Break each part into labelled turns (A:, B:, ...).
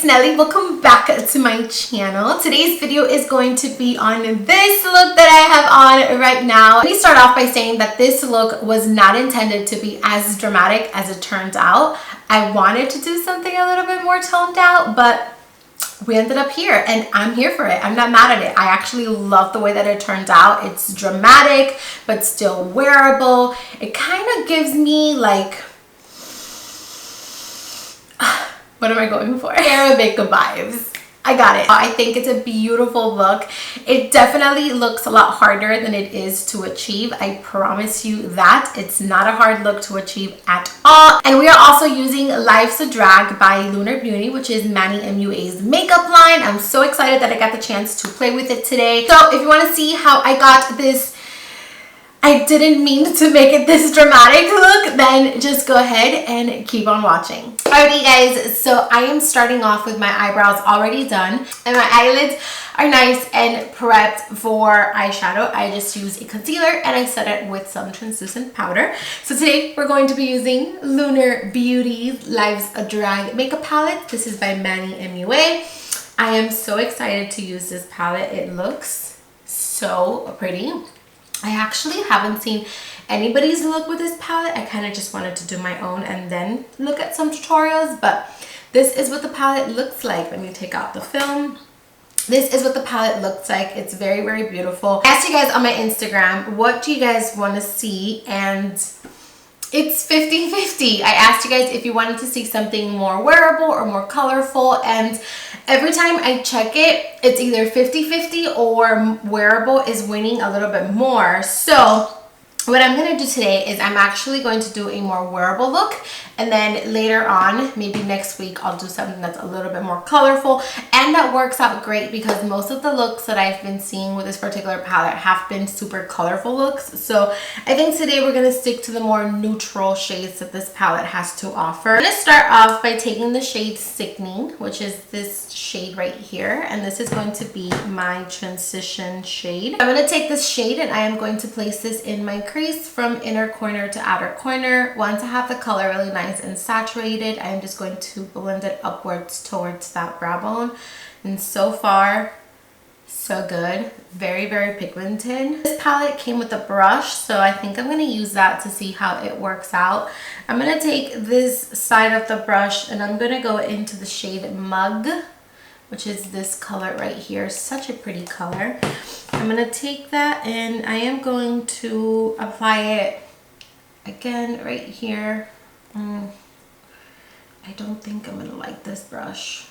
A: it's Nelly. Welcome back to my channel. Today's video is going to be on this look that I have on right now. Let me start off by saying that this look was not intended to be as dramatic as it turns out. I wanted to do something a little bit more toned out, but we ended up here and I'm here for it. I'm not mad at it. I actually love the way that it turned out. It's dramatic but still wearable. It kind of gives me like, what am I going for? Arabic vibes. I got it. I think it's a beautiful look. It definitely looks a lot harder than it is to achieve. I promise you that. It's not a hard look to achieve at all. And we are also using Life's a Drag by Lunar Beauty, which is Manny Mua's makeup line. I'm so excited that I got the chance to play with it today. So if you want to see how I got this, I didn't mean to make it this dramatic look, then just go ahead and keep on watching. Alrighty guys, so I am starting off with my eyebrows already done and my eyelids are nice and prepped for eyeshadow. I just used a concealer and I set it with some translucent powder. So today we're going to be using Lunar Beauty's Life's a Drag makeup palette. This is by Manny Mua. I am so excited to use this palette. It looks so pretty. I actually haven't seen anybody's look with this palette. I kind of just wanted to do my own and then look at some tutorials, but this is what the palette looks like. Let me take out the film. This is what the palette looks like. It's very, very beautiful. I asked you guys on my Instagram, what do you guys want to see? And it's 50-50. I asked you guys if you wanted to see something more wearable or more colorful, and every time I check it, it's either 50-50 or wearable is winning a little bit more. So what I'm going to do today is I'm actually going to do a more wearable look, and then later on, maybe next week, I'll do something that's a little bit more colorful, and that works out great because most of the looks that I've been seeing with this particular palette have been super colorful looks. So I think today we're going to stick to the more neutral shades that this palette has to offer. I'm going to start off by taking the shade Sickening, which is this shade right here, and this is going to be my transition shade. I'm going to take this shade and I am going to place this in my crease from inner corner to outer corner. Once I have the color really nice and saturated, I'm just going to blend it upwards towards that brow bone, and so far so good. Very, very pigmented. This palette came with a brush, so I think I'm going to use that to see how it works out. I'm going to take this side of the brush and I'm going to go into the shade Mug, which is this color right here. Such a pretty color. I'm going to take that and I am going to apply it again right here. I don't think I'm going to like this brush.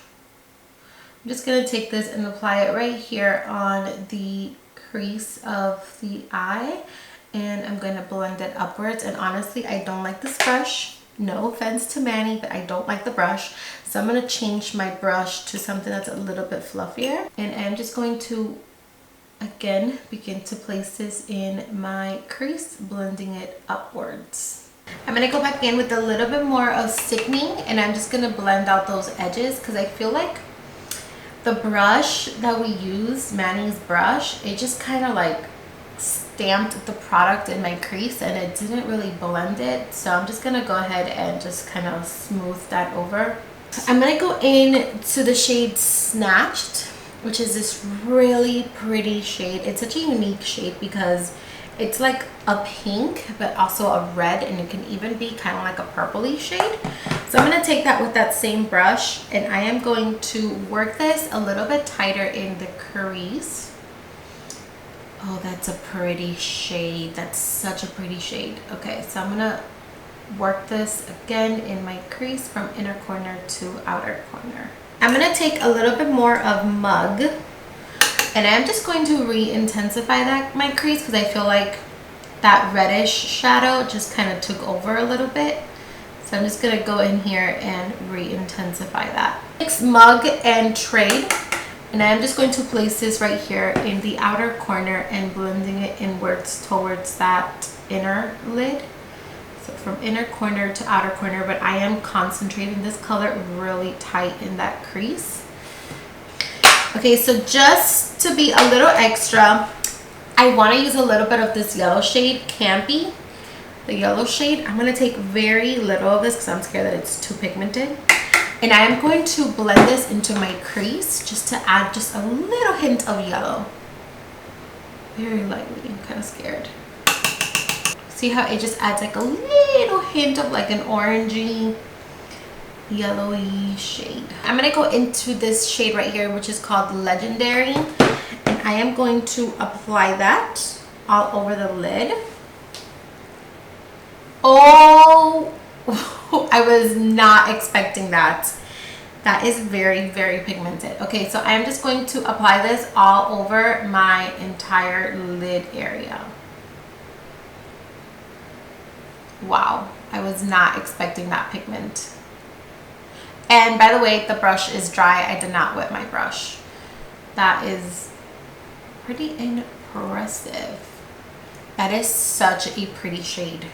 A: I'm just going to take this and apply it right here on the crease of the eye, and I'm going to blend it upwards. And honestly, I don't like this brush. No offense to Manny, but I don't like the brush. So I'm going to change my brush to something that's a little bit fluffier, and I'm just going to again begin to place this in my crease, blending it upwards. I'm going to go back in with a little bit more of Sickening, and I'm just going to blend out those edges because I feel like the brush that we use, Manny's brush, it just kind of like stamped the product in my crease and it didn't really blend it. So I'm just going to go ahead and just kind of smooth that over. I'm going to go in to the shade Snatched, which is this really pretty shade. It's such a unique shade because it's like a pink but also a red, and it can even be kind of like a purpley shade. So I'm going to take that with that same brush and I am going to work this a little bit tighter in the crease. Oh, that's a pretty shade. That's such a pretty shade. Okay, so I'm going to work this again in my crease from inner corner to outer corner. I'm going to take a little bit more of Mug, and I'm just going to re-intensify that my crease because I feel like that reddish shadow just kind of took over a little bit. So I'm just going to go in here and re-intensify that. Next, Mug and Trade, and I'm just going to place this right here in the outer corner and blending it inwards towards that inner lid. So from inner corner to outer corner, but I am concentrating this color really tight in that crease. Okay, so just to be a little extra, I want to use a little bit of this yellow shade, Campy. The yellow shade, I'm going to take very little of this because I'm scared that it's too pigmented. And I am going to blend this into my crease just to add just a little hint of yellow. Very lightly. I'm kind of scared. See how it just adds like a little hint of like an orangey, yellowy shade. I'm going to go into this shade right here, which is called Legendary. And I am going to apply that all over the lid. Oh, I was not expecting that. That is very, very pigmented. Okay, so I'm just going to apply this all over my entire lid area. Wow, I was not expecting that pigment. And by the way, the brush is dry. I did not wet my brush. That is pretty impressive. That is such a pretty shade.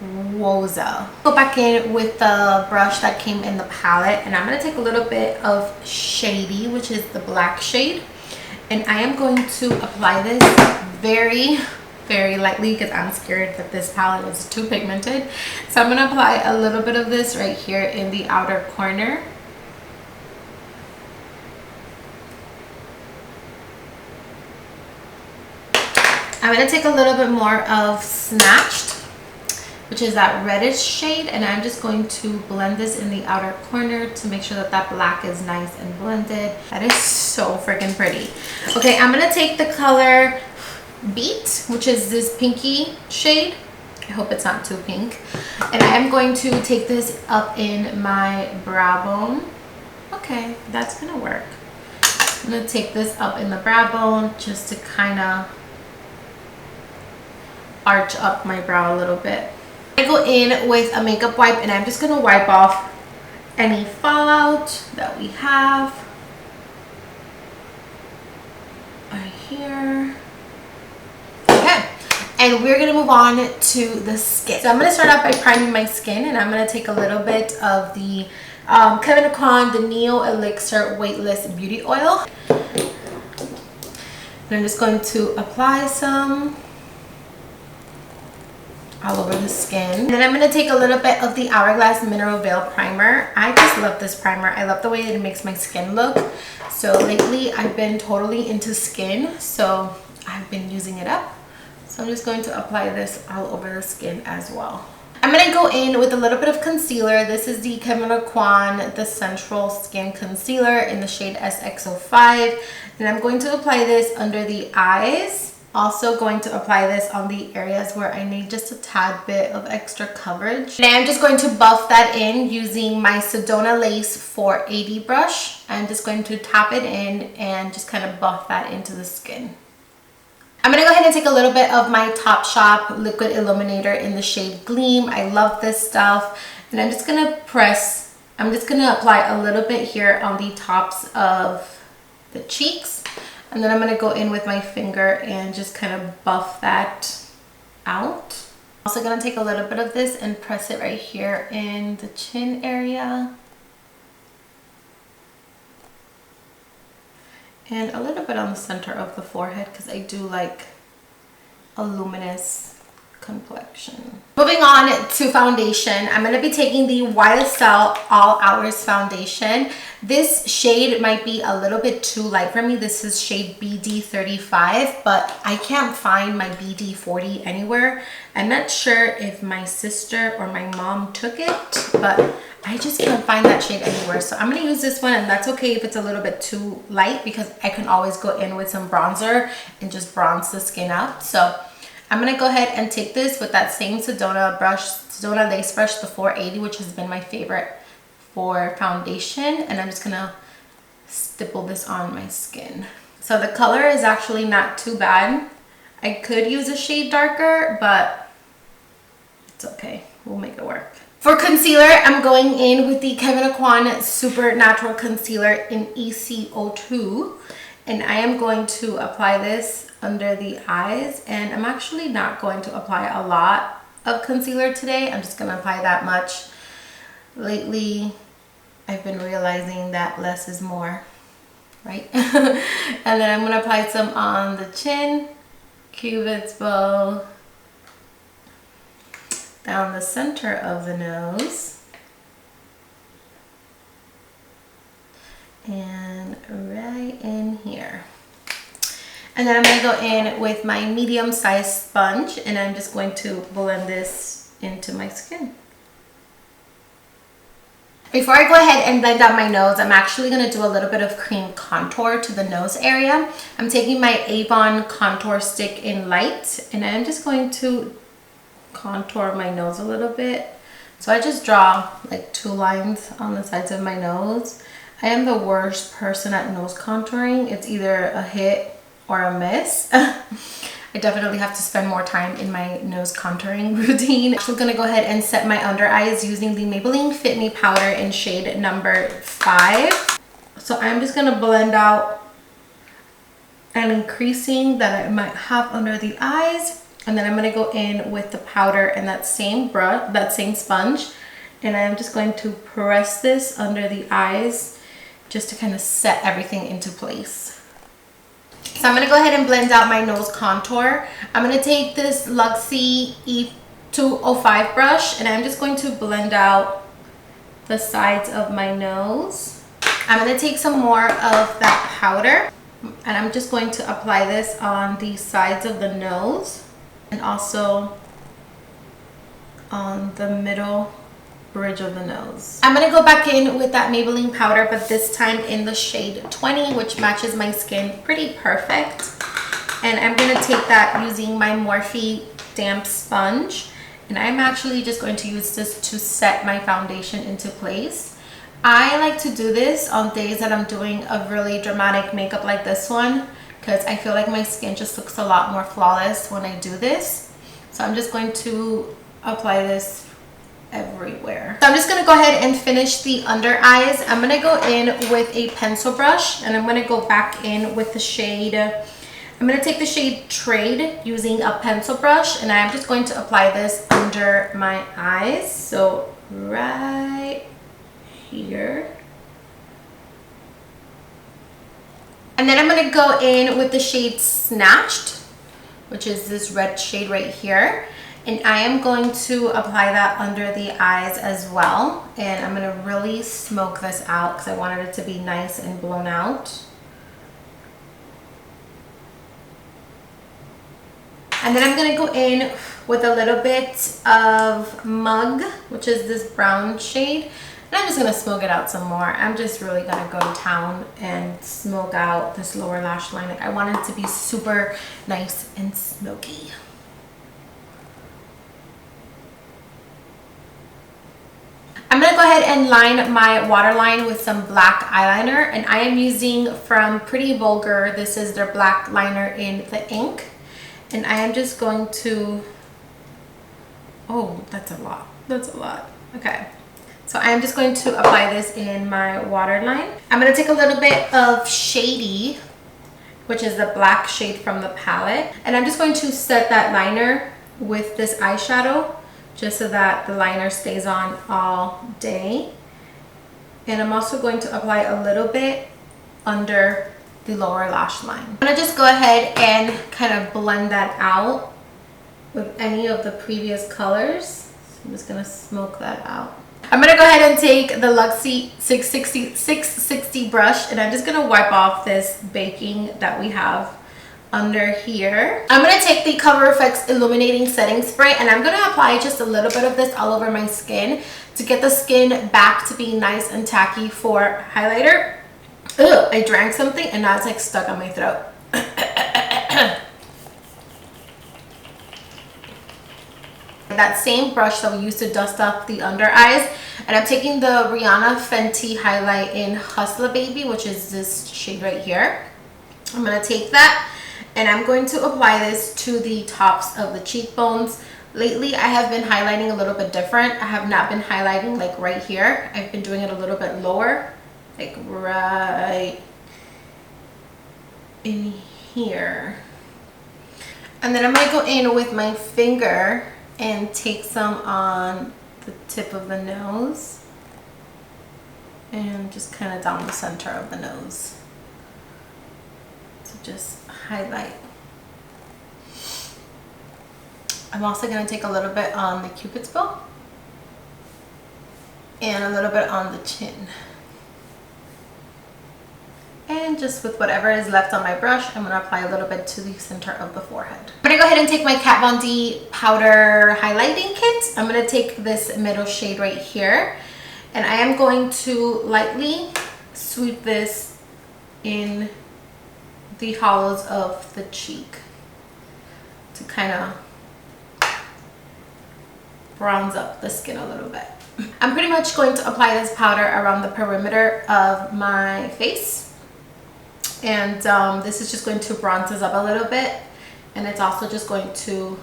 A: Woza. Go back in with the brush that came in the palette, and I'm going to take a little bit of Shady, which is the black shade, and I am going to apply this very, very lightly because I'm scared that this palette is too pigmented. So I'm going to apply a little bit of this right here in the outer corner. I'm going to take a little bit more of Snatched, which is that reddish shade, and I'm just going to blend this in the outer corner to make sure that that black is nice and blended. That is so freaking pretty. Okay, I'm gonna take the color Beat, which is this pinky shade. I hope it's not too pink. And I am going to take this up in my brow bone. Okay, that's gonna work. I'm gonna take this up in the brow bone just to kind of arch up my brow a little bit. I go in with a makeup wipe, and I'm just going to wipe off any fallout that we have right here. Okay, and we're going to move on to the skin. So I'm going to start out by priming my skin, and I'm going to take a little bit of the Kevyn Aucoin the Neo Elixir Weightless Beauty Oil. And I'm just going to apply some all over the skin. And then I'm going to take a little bit of the Hourglass Mineral Veil Primer. I just love this primer. I love the way that it makes my skin look. So lately I've been totally into skin, so I've been using it up. So I'm just going to apply this all over the skin as well. I'm going to go in with a little bit of concealer. This is the Kevyn Aucoin the Central Skin Concealer in the shade SX05. And I'm going to apply this under the eyes. Also going to apply this on the areas where I need just a tad bit of extra coverage. And I'm just going to buff that in using my Sedona Lace 480 brush. I'm just going to tap it in and just kind of buff that into the skin. I'm going to go ahead and take a little bit of my Topshop Liquid Illuminator in the shade Gleam. I love this stuff. And I'm just going to apply a little bit here on the tops of the cheeks. And then I'm going to go in with my finger and just kind of buff that out. Also going to take a little bit of this and press it right here in the chin area. And a little bit on the center of the forehead because I do like a luminous complexion. Moving on to foundation, I'm going to be taking the YSL All Hours foundation. This shade might be a little bit too light for me. This is shade BD35, but I can't find my BD40 anywhere. I'm not sure if my sister or my mom took it, but I just can't find that shade anywhere. So I'm going to use this one, and that's okay if it's a little bit too light because I can always go in with some bronzer and just bronze the skin out. So I'm going to go ahead and take this with that same Sedona Lace brush, the 480, which has been my favorite for foundation. And I'm just going to stipple this on my skin. So the color is actually not too bad. I could use a shade darker, but it's okay. We'll make it work. For concealer, I'm going in with the Kevyn Aucoin Super Natural Concealer in EC02. And I am going to apply this under the eyes, and I'm actually not going to apply a lot of concealer today. I'm just going to apply that much. Lately, I've been realizing that less is more, right? And then I'm going to apply some on the chin, Cupid's bow, down the center of the nose, and right in here. And then I'm going to go in with my medium-sized sponge, and I'm just going to blend this into my skin. Before I go ahead and blend out my nose, I'm actually going to do a little bit of cream contour to the nose area. I'm taking my Avon contour stick in light, and I'm just going to contour my nose a little bit. So I just draw like 2 lines on the sides of my nose. I am the worst person at nose contouring. It's either a hit or a miss. I definitely have to spend more time in my nose contouring routine. I'm actually gonna go ahead and set my under eyes using the Maybelline Fit Me powder in shade number 5. So I'm just gonna blend out any creasing that I might have under the eyes. And then I'm gonna go in with the powder and that same brush, that same sponge. And I'm just going to press this under the eyes just to kind of set everything into place. So I'm going to go ahead and blend out my nose contour. I'm going to take this Luxie E205 brush and I'm just going to blend out the sides of my nose. I'm going to take some more of that powder and I'm just going to apply this on the sides of the nose and also on the middle bridge of the nose. I'm gonna go back in with that Maybelline powder, but this time in the shade 20, which matches my skin pretty perfect. And I'm gonna take that using my Morphe damp sponge. And I'm actually just going to use this to set my foundation into place. I like to do this on days that I'm doing a really dramatic makeup like this one, because I feel like my skin just looks a lot more flawless when I do this. So I'm just going to apply this everywhere. So I'm just going to go ahead and finish the under eyes. I'm going to go in with a pencil brush and I'm going to go back in with the shade. I'm going to take the shade Trade using a pencil brush and I'm just going to apply this under my eyes. So right here. And then I'm going to go in with the shade Snatched, which is this red shade right here. And I am going to apply that under the eyes as well. And I'm going to really smoke this out because I wanted it to be nice and blown out. And then I'm going to go in with a little bit of Mug, which is this brown shade. And I'm just going to smoke it out some more. I'm just really going to go to town and smoke out this lower lash line. I want it to be super nice and smoky. I'm going to go ahead and line my waterline with some black eyeliner, and I am using from Pretty Vulgar. This is their black liner in the ink, and I am just going to, oh, that's a lot, okay. So I am just going to apply this in my waterline. I'm going to take a little bit of Shady, which is the black shade from the palette, and I'm just going to set that liner with this eyeshadow, just so that the liner stays on all day. And I'm also going to apply a little bit under the lower lash line. I'm gonna just go ahead and kind of blend that out with any of the previous colors. So I'm just gonna smoke that out. I'm gonna go ahead and take the Luxie 660 brush and I'm just gonna wipe off this baking that we have under here. I'm going to take the Cover FX Illuminating Setting Spray and I'm going to apply just a little bit of this all over my skin to get the skin back to be nice and tacky for highlighter. Ugh, I drank something and now it's like stuck on my throat. That same brush that we used to dust up the under eyes, and I'm taking the Rihanna Fenty highlight in Hustler Baby, which is this shade right here. I'm going to take that and I'm going to apply this to the tops of the cheekbones. Lately, I have been highlighting a little bit different. I have not been highlighting like right here. I've been doing it a little bit lower, like right in here. And then I'm going to go in with my finger and take some on the tip of the nose and just kind of down the center of the nose. So just highlight. I'm also going to take a little bit on the Cupid's bow and a little bit on the chin. then just with whatever is left on my brush, I'm gonna apply a little bit to the center of the forehead. I'm gonna go ahead and take my Kat Von D powder highlighting kit. I'm gonna take this middle shade right here, and I am going to lightly sweep this in the hollows of the cheek to kind of bronze up the skin a little bit. I'm pretty much going to apply this powder around the perimeter of my face, and this is just going to bronze us up a little bit, and it's also just going to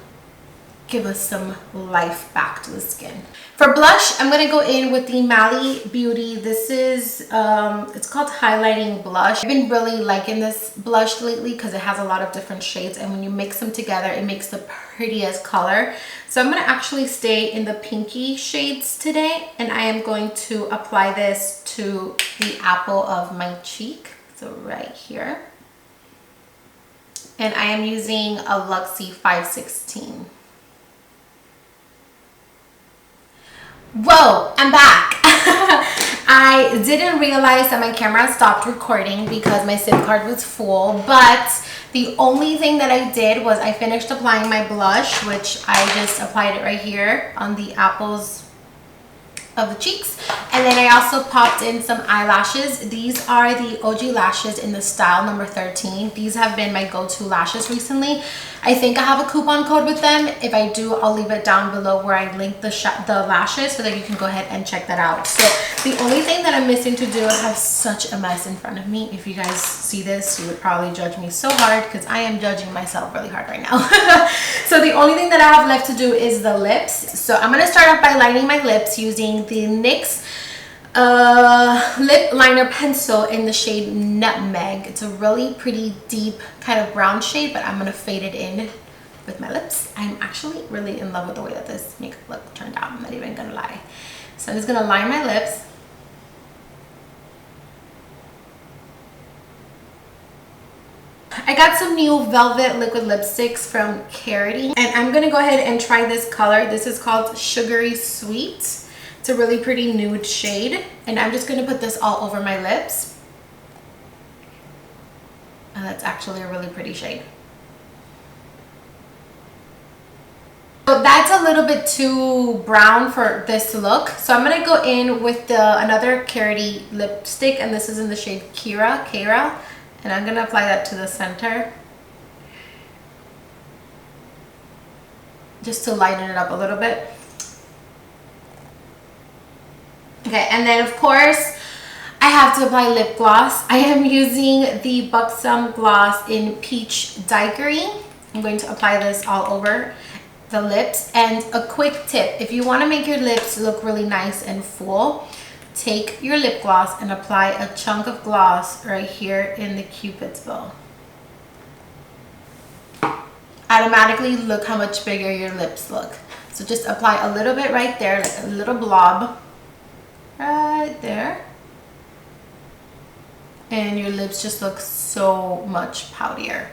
A: give us some life back to the skin. For blush, I'm going to go in with the Nelly Beauty. This is it's called highlighting blush. I've been really liking this blush lately because it has a lot of different shades, and when you mix them together it makes the prettiest color. So I'm going to actually stay in the pinky shades today, and I am going to apply this to the apple of my cheek, so right here, and I am using a Luxie 516. Whoa, I'm back. I didn't realize that my camera stopped recording because my SIM card was full, but the only thing that I did was I finished applying my blush, which I just applied it right here on the apples of the cheeks, and then I also popped in some eyelashes. These are the OG lashes in the style number 13. These have been my go-to lashes recently. I think I have a coupon code with them. If I do, I'll leave it down below where I link the lashes so that you can go ahead and check that out. So the only thing that I'm missing to do, I have such a mess in front of me. If you guys see this, you would probably judge me so hard because I am judging myself really hard right now. So the only thing that I have left to do is the lips. So I'm going to start off by lining my lips using the NYX lip liner pencil in the shade Nutmeg. It's a really pretty deep kind of brown shade, but I'm going to fade it in with my lips. I'm actually really in love with the way that this makeup look turned out. I'm not even going to lie. So I'm just going to line my lips. I got some new Velvet liquid lipsticks from Carity, and I'm going to go ahead and try this color. This is called Sugary Sweet. It's a really pretty nude shade, and I'm just going to put this all over my lips. And that's actually a really pretty shade. So that's a little bit too brown for this look, so I'm going to go in with another Carity lipstick, and this is in the shade Kira, and I'm going to apply that to the center just to lighten it up a little bit. Okay, and then of course I have to apply lip gloss. I am using the Buxom Gloss in Peach Daiquiri. I'm going to apply this all over the lips. And a quick tip, if you want to make your lips look really nice and full, take your lip gloss and apply a chunk of gloss right here in the Cupid's bow. Automatically look how much bigger your lips look. So just apply a little bit right there, like a little blob right there, and your lips just look so much poutier.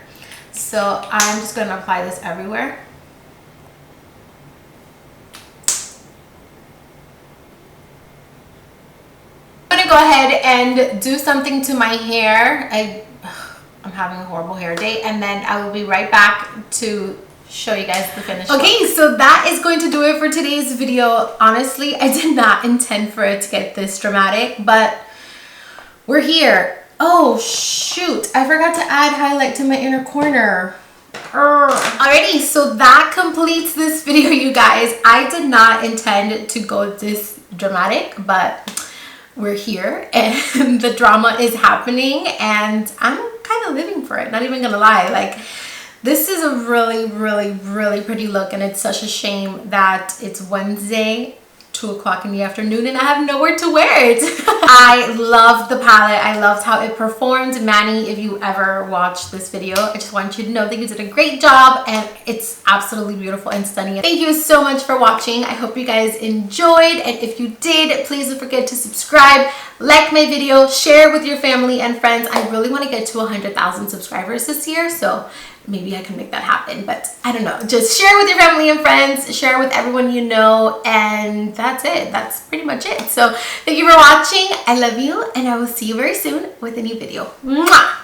A: So I'm just going to apply this everywhere. I'm going to go ahead and do something to my hair. I'm having a horrible hair day, and then I will be right back to show you guys the finished look. So that is going to do it for today's video. Honestly, I did not intend for it to get this dramatic, but we're here. Oh shoot, I forgot to add highlight to my inner corner. Alrighty, so that completes this video, you guys. I did not intend to go this dramatic, but we're here and the drama is happening, and I'm kind of living for it, not even gonna lie. Like, this is a really pretty look, and it's such a shame that it's Wednesday, 2 o'clock in the afternoon, and I have nowhere to wear it. I loved the palette. I loved how it performed. Manny, if you ever watched this video, I just want you to know that you did a great job, and it's absolutely beautiful and stunning. Thank you so much for watching. I hope you guys enjoyed, and if you did, please don't forget to subscribe, like my video, share with your family and friends. I really want to get to 100,000 subscribers this year, so maybe I can make that happen. But I don't know, just share with your family and friends, share with everyone you know, and that's it. That's pretty much it. So thank you for watching. I love you, and I will see you very soon with a new video. Mwah!